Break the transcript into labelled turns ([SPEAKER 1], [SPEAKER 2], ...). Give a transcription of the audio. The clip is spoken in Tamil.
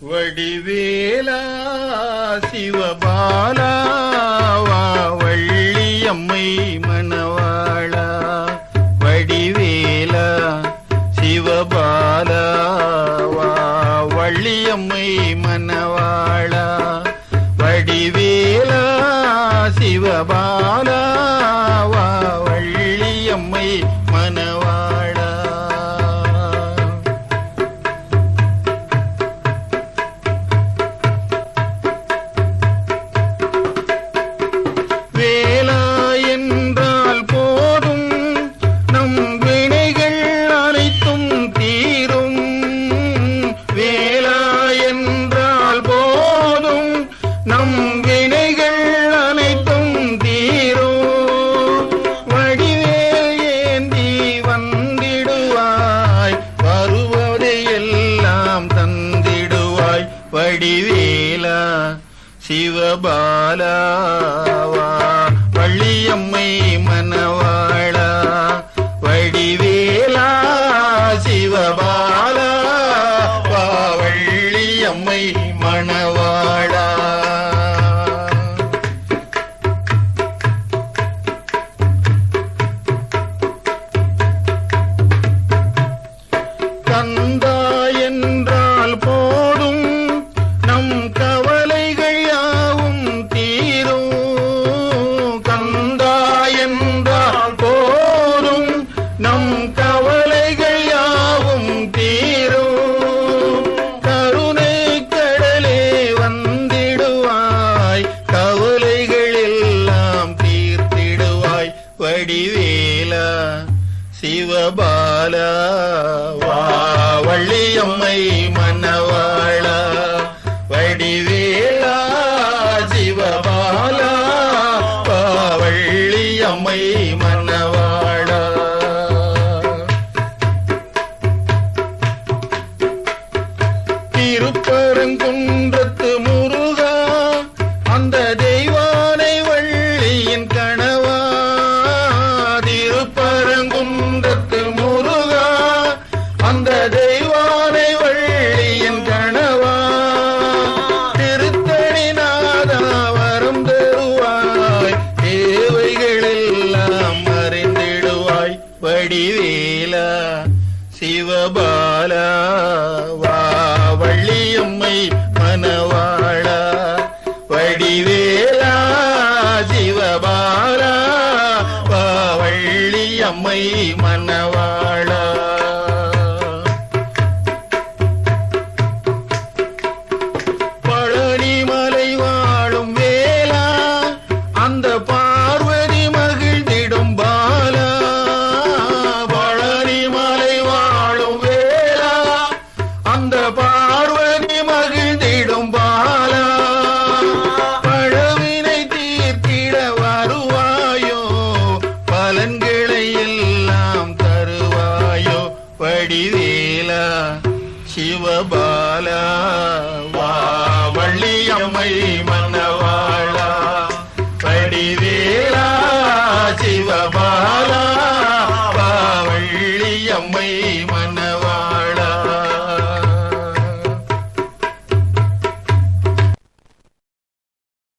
[SPEAKER 1] வடிவேலா சிவபாலா வள்ளியம்மை மணவாளா வடிவேலா சிவபாலா வள்ளியம்மை மணவாளா வடிவேலா சிவபாலா வள்ளியம்மை மணவாளா வேலா என்றால் போதும் நம் வினைகள் அனைத்தும் தீரும் வேலா என்றால் போதும் நம் வினைகள் அனைத்தும் தீரும் வடிவேல் ஏந்தி வந்திடுவாய் வருவதை எல்லாம் தந்திடுவாய் வடிவேலா சிவபாலா வள்ளியம்மை மணவாளா வடிவேலா சிவபாலா வள்ளியம்மை மணவாளா கந்தா என்றால் போதும் நம் கவலைகள் யாவும் தீரும் கந்தா என்றால் போதும் நம் கவலைகள் யாவும் தீரும் கருணை கடலே வந்திடுவாய் கவலைகள் எல்லாம் தீர்த்திடுவாய் வடிவேலா சிவபாலா வள்ளியம்மை மணவாளா வடிவேலா சிவபாலா வள்ளியம்மை மணவாளா திருப்பரங்குன்றத்து முருகா அந்த தெய்வானை வள்ளியின் கணவா திருப்பரங்குன்றத்து முருகா அந்த தெய்வானை வள்ளியின் கணவா திருத்தணி நாதா வரம் தருவாய் தேவைகள் எல்லாம் அறிந்திடுவாய் வடிவேலா சிவபாலா வள்ளியம்மை மணவாளா வடிவேலா சிவபாலா வள்ளியம்மை மணவாளா பழனிமலை வாழும் வேலா அந்த பார்வதி மகிழ்ந்திடும் பாலா பழனிமலை வாழும் வேலா அந்த பார்வதி மகிழ்ந்திடும் பாலா பழவினை தீர்த்திட வருவாயோ பலன்களை எல்லாம் தருவாயோ வடிவேலா சிவபாலா வள்ளியம்மை மணவாளா